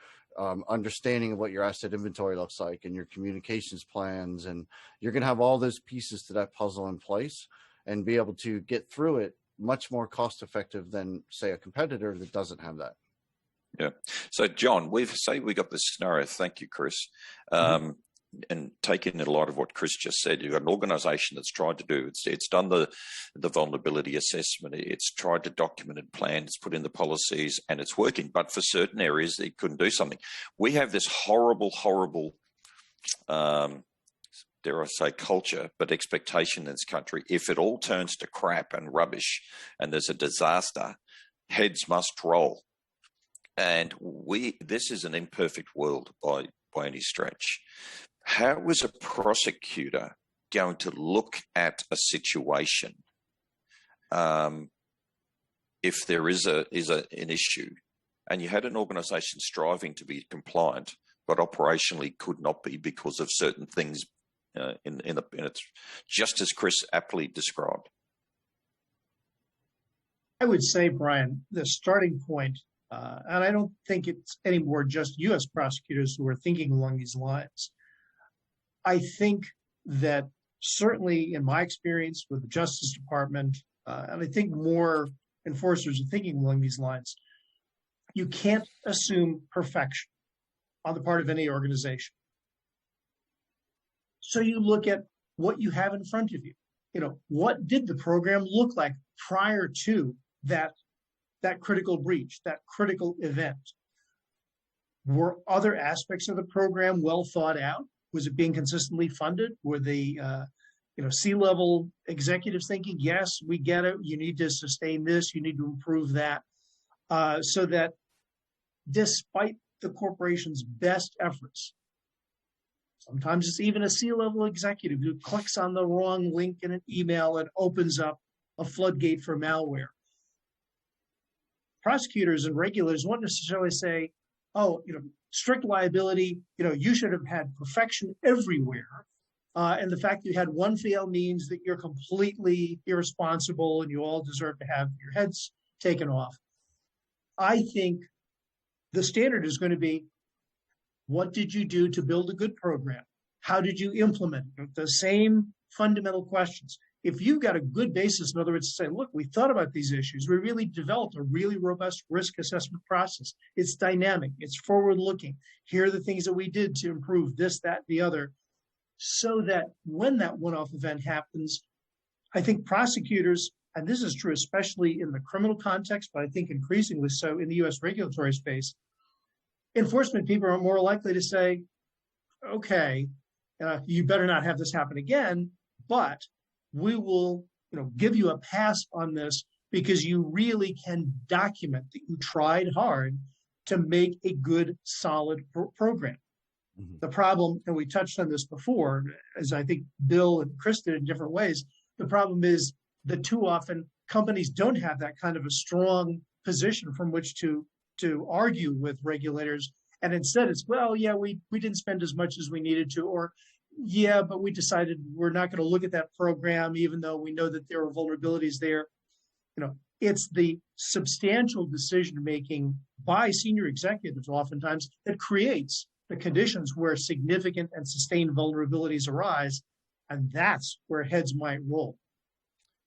understanding of what your asset inventory looks like and your communications plans, and you're going to have all those pieces to that puzzle in place and be able to get through it much more cost effective than, say, a competitor that doesn't have that. Yeah. So, John, we got this scenario. Thank you, Chris. And taking in a lot of what Chris just said, you've got an organization that's tried to do, it's done the vulnerability assessment, it's tried to document and plan, it's put in the policies, and it's working. But for certain areas, it couldn't do something. We have this horrible, dare I say, culture, but expectation in this country. If it all turns to crap and rubbish and there's a disaster, heads must roll. And this is an imperfect world by any stretch. How is a prosecutor going to look at a situation if there is an issue, and you had an organization striving to be compliant, but operationally could not be because of certain things in it's just as Chris aptly described? I would say, Brian, the starting point, and I don't think it's anymore just U.S. prosecutors who are thinking along these lines. I think that certainly in my experience with the Justice Department, and I think more enforcers are thinking along these lines, you can't assume perfection on the part of any organization. So you look at what you have in front of you. What did the program look like prior to that critical breach, that critical event? Were other aspects of the program well thought out? Was it being consistently funded? Were the C-level executives thinking, yes, we get it, you need to sustain this, you need to improve that, so that despite the corporation's best efforts, sometimes it's even a C-level executive who clicks on the wrong link in an email and opens up a floodgate for malware. Prosecutors and regulators won't necessarily say, strict liability, you should have had perfection everywhere. And the fact that you had one fail means that you're completely irresponsible and you all deserve to have your heads taken off. I think the standard is going to be, what did you do to build a good program? How did you implement it? The same fundamental questions. If you've got a good basis, in other words, to say, look, we thought about these issues. We really developed a really robust risk assessment process. It's dynamic. It's forward-looking. Here are the things that we did to improve this, that, the other, so that when that one-off event happens, I think prosecutors, and this is true especially in the criminal context, but I think increasingly so in the U.S. regulatory space, enforcement people are more likely to say, okay, you better not have this happen again, but we will give you a pass on this because you really can document that you tried hard to make a good, solid program. Mm-hmm. The problem, and we touched on this before, as I think Bill and Chris did in different ways, the problem is that too often companies don't have that kind of a strong position from which to argue with regulators. And instead it's, well, yeah, we didn't spend as much as we needed to, or yeah, but we decided we're not going to look at that program, even though we know that there are vulnerabilities there. It's the substantial decision-making by senior executives oftentimes that creates the conditions where significant and sustained vulnerabilities arise. And that's where heads might roll.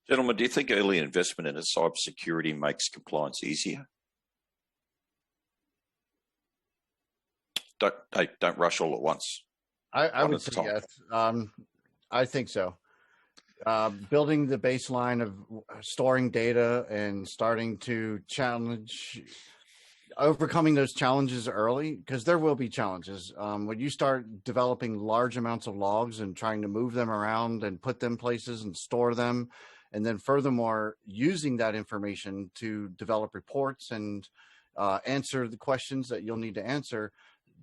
Gentlemen, do you think early investment in cybersecurity makes compliance easier? Don't rush all at once. I would say yes. I think so. Building the baseline of storing data and starting to overcoming those challenges early, because there will be challenges. When you start developing large amounts of logs and trying to move them around and put them places and store them, And then furthermore, using that information to develop reports and answer the questions that you'll need to answer,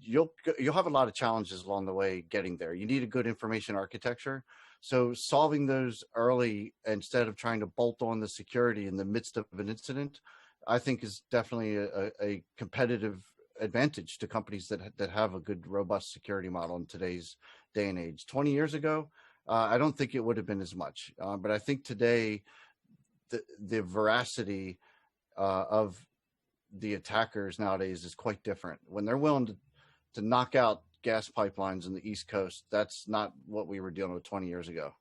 you'll have a lot of challenges along the way getting there. You need a good information architecture. So solving those early instead of trying to bolt on the security in the midst of an incident, I think is definitely a competitive advantage to companies that have a good, robust security model in today's day and age. 20 years ago, I don't think it would have been as much. But I think today, the veracity of the attackers nowadays is quite different. When they're willing to knock out gas pipelines in the East Coast, that's not what we were dealing with 20 years ago.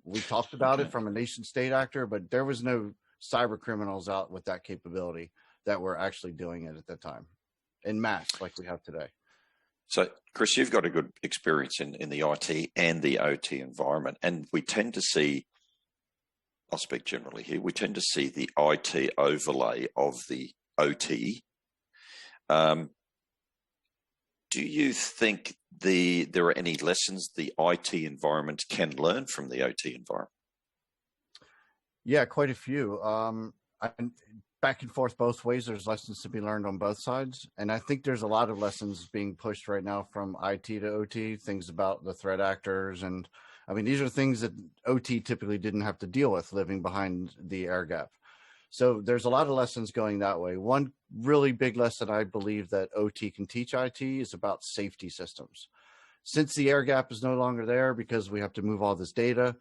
We talked about it from a nation state actor, but there was no cyber criminals out with that capability that were actually doing it at that time in mass like we have today. So, Chris, you've got a good experience in the IT and the OT environment, and we tend to see, I'll speak generally here, we tend to see the IT overlay of the OT. Do you think there are any lessons the IT environment can learn from the OT environment? Yeah, quite a few. Back and forth both ways. There's lessons to be learned on both sides. And I think there's a lot of lessons being pushed right now from IT to OT, things about the threat actors. And I mean, these are things that OT typically didn't have to deal with living behind the air gap. So there's a lot of lessons going that way. One really big lesson I believe that OT can teach IT is about safety systems. Since the air gap is no longer there because we have to move all this data,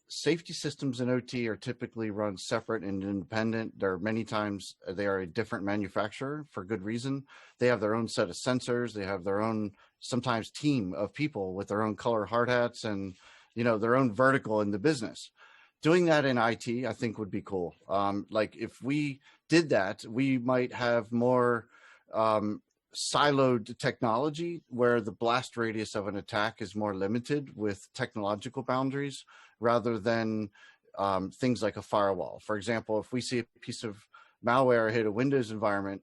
safety systems in OT are typically run separate and independent. There are many times they are a different manufacturer for good reason. They have their own set of sensors. They have their own sometimes team of people with their own color hard hats and, you know, their own vertical in the business. Doing that in IT, I think would be cool. Like if we did that, we might have more siloed technology where the blast radius of an attack is more limited with technological boundaries rather than things like a firewall. For example, if we see a piece of malware hit a Windows environment,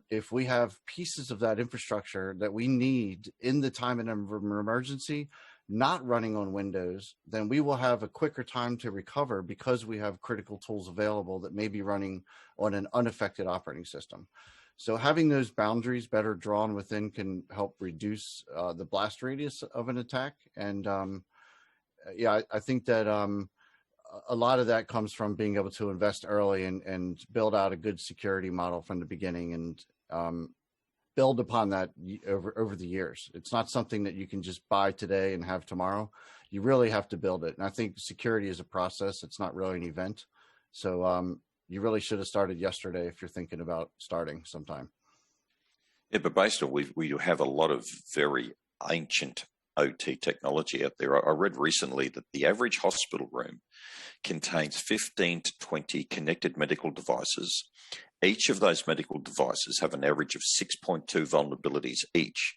if we have pieces of that infrastructure that we need in the time of an emergency, not running on Windows, then we will have a quicker time to recover because we have critical tools available that may be running on an unaffected operating system. So having those boundaries better drawn within can help reduce the blast radius of an attack. And yeah, I think that a lot of that comes from being able to invest early and build out a good security model from the beginning and build upon that over the years. It's not something that you can just buy today and have tomorrow. You really have to build it. And I think security is a process. It's not really an event. So you really should have started yesterday if you're thinking about starting sometime. Yeah, but based on we have a lot of very ancient OT technology out there. I read recently that the average hospital room contains 15 to 20 connected medical devices. Each of those medical devices have an average of 6.2 vulnerabilities each,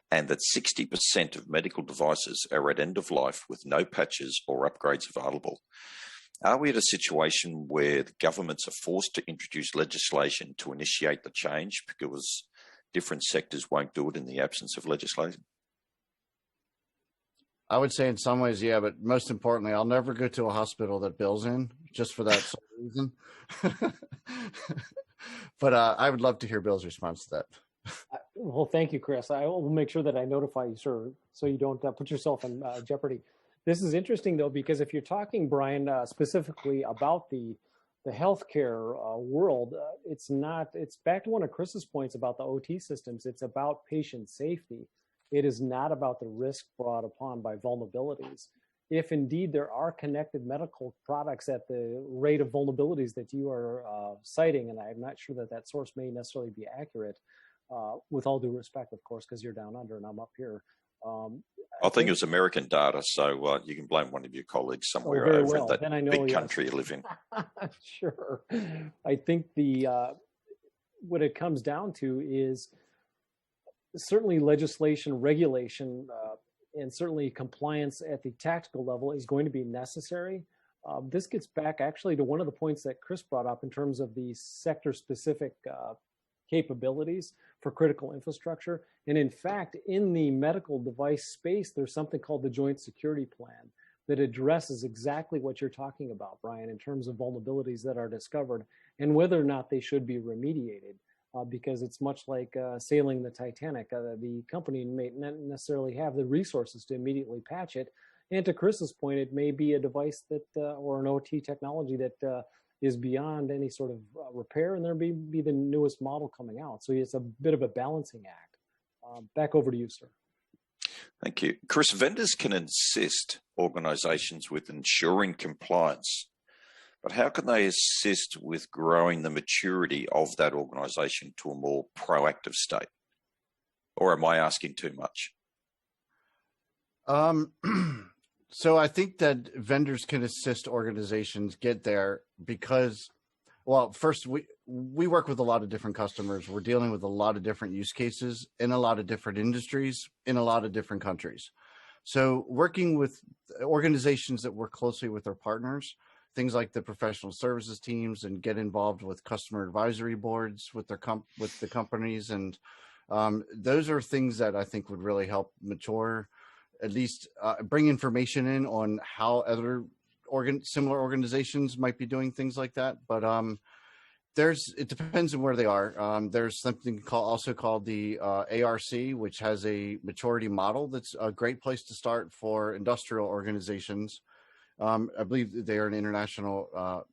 and that 60% of medical devices are at end of life with no patches or upgrades available. Are we at a situation where the governments are forced to introduce legislation to initiate the change because different sectors won't do it in the absence of legislation? I would say in some ways, yeah, but most importantly, I'll never go to a hospital that bills in just for that sole reason. But I would love to hear Bill's response to that. Well, thank you, Chris. I will make sure that I notify you, sir, so you don't put yourself in jeopardy. This is interesting, though, because if you're talking, Brian, specifically about the healthcare world, it's back to one of Chris's points about the OT systems. It's about patient safety. It is not about the risk brought upon by vulnerabilities. If indeed there are connected medical products at the rate of vulnerabilities that you are citing, and I'm not sure that source may necessarily be accurate, with all due respect, of course, because you're down under and I'm up here. I think it was American data, so you can blame one of your colleagues somewhere over in that big country you live in. Sure. I think what it comes down to is certainly legislation, regulation, and certainly compliance at the tactical level is going to be necessary. This gets back actually to one of the points that Chris brought up in terms of the sector-specific capabilities for critical infrastructure. And in fact, in the medical device space, there's something called the Joint Security Plan, that addresses exactly what you're talking about, Brian, in terms of vulnerabilities that are discovered and whether or not they should be remediated. Because it's much like sailing the Titanic. The company may not necessarily have the resources to immediately patch it. And to Chris's point, it may be a device that, or an OT technology that is beyond any sort of repair, and there may be the newest model coming out. So it's a bit of a balancing act. Back over to you, sir. Thank you. Chris, vendors can assist organizations with ensuring compliance, but how can they assist with growing the maturity of that organization to a more proactive state? Or am I asking too much? So I think that vendors can assist organizations get there because, well, first, we work with a lot of different customers. We're dealing with a lot of different use cases in a lot of different industries in a lot of different countries. So working with organizations that work closely with their partners, things like the professional services teams, and get involved with customer advisory boards with their with the companies, and those are things that I think would really help mature, at least bring information in on how other similar organizations might be doing things like that. But it depends on where they are. There's something also called the ARC, which has a maturity model that's a great place to start for industrial organizations. I believe they are an international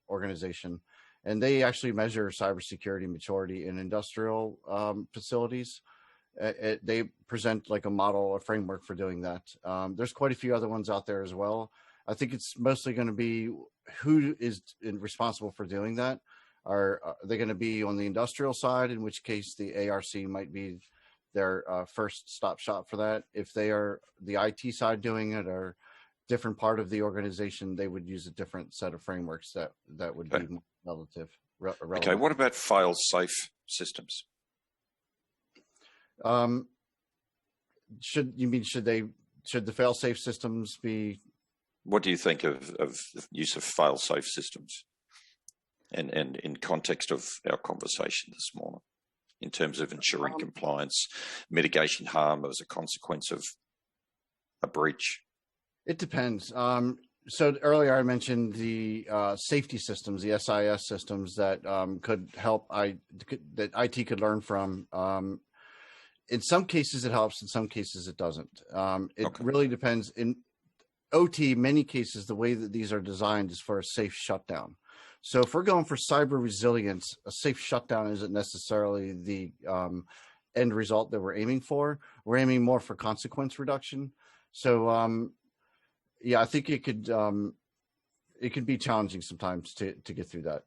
organization, and they actually measure cybersecurity maturity in industrial facilities. They present like a model, a framework for doing that. There's quite a few other ones out there as well. I think it's mostly going to be who is responsible for doing that. Are they going to be on the industrial side, in which case the ARC might be their first stop shop for that. If they are the IT side doing it, or different part of the organization, they would use a different set of frameworks that would be relevant. Okay, what about FileSafe Systems? Should the FileSafe Systems be? What do you think of the use of FileSafe Systems, and in context of our conversation this morning, in terms of ensuring compliance, mitigation harm as a consequence of a breach? It depends. So earlier I mentioned the safety systems, the SIS systems that could help, that IT could learn from. In some cases it helps, in some cases it doesn't. It really depends. In OT, many cases, the way that these are designed is for a safe shutdown. So if we're going for cyber resilience, a safe shutdown isn't necessarily the end result that we're aiming for. We're aiming more for consequence reduction. So yeah, I think it could be challenging sometimes to get through that.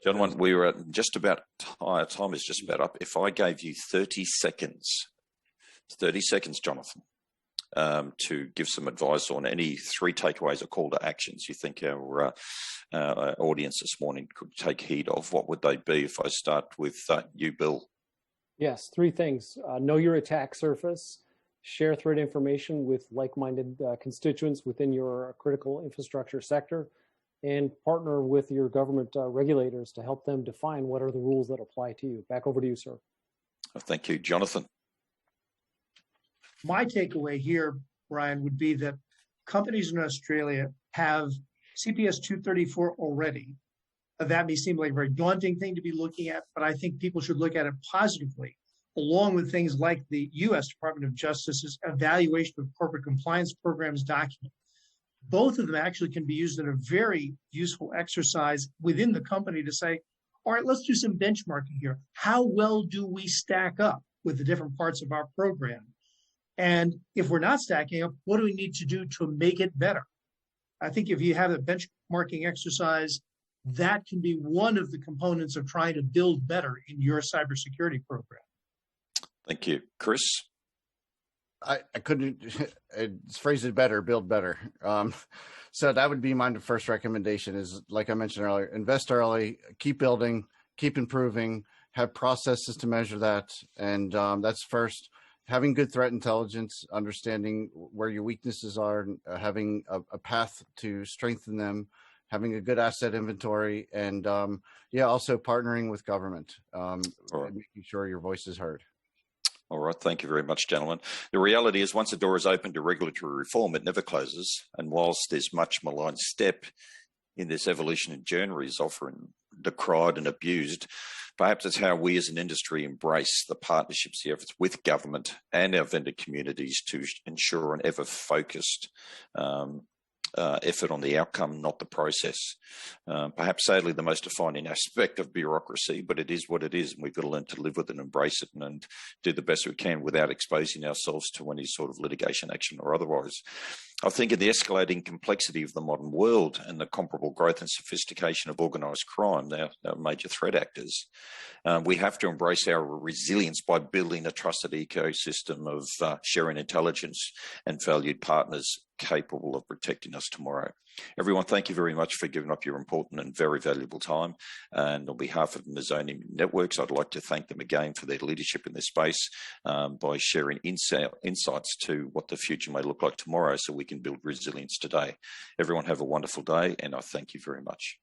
Gentlemen, we were at just about time is just about up. If I gave you 30 seconds, Jonathan, to give some advice on any 3 takeaways or call to actions you think our audience this morning could take heed of, what would they be? If I start with you, Bill. Yes, 3 things. Know your attack surface. Share threat information with like-minded constituents within your critical infrastructure sector, and partner with your government regulators to help them define what are the rules that apply to you. Back over to you, sir. Thank you. Jonathan. My takeaway here, Brian, would be that companies in Australia have CPS 234 already. That may seem like a very daunting thing to be looking at, but I think people should look at it positively, along with things like the U.S. Department of Justice's evaluation of corporate compliance programs document. Both of them actually can be used in a very useful exercise within the company to say, all right, let's do some benchmarking here. How well do we stack up with the different parts of our program? And if we're not stacking up, what do we need to do to make it better? I think if you have a benchmarking exercise, that can be one of the components of trying to build better in your cybersecurity program. Thank you. Chris? I couldn't phrase it better, build better. So that would be my first recommendation is, like I mentioned earlier, invest early, keep building, keep improving, have processes to measure that. And that's first. Having good threat intelligence, understanding where your weaknesses are, having a path to strengthen them, having a good asset inventory, and also partnering with government, making sure your voice is heard. All right. Thank you very much, gentlemen. The reality is once a door is open to regulatory reform, it never closes. And whilst there's much maligned step in this evolution and journey is often decried and abused, perhaps it's how we as an industry embrace the partnerships, the efforts with government and our vendor communities to ensure an ever-focused effort on the outcome, not the process. Perhaps sadly the most defining aspect of bureaucracy, but it is what it is, and we've got to learn to live with it and embrace it and do the best we can without exposing ourselves to any sort of litigation action or otherwise. I think in the escalating complexity of the modern world and the comparable growth and sophistication of organised crime, our major threat actors, we have to embrace our resilience by building a trusted ecosystem of sharing intelligence and valued partners capable of protecting us tomorrow. Everyone, thank you very much for giving up your important and very valuable time. And on behalf of Nizoni Networks, I'd like to thank them again for their leadership in this space by sharing insights to what the future may look like tomorrow so we can build resilience today. Everyone have a wonderful day, and I thank you very much.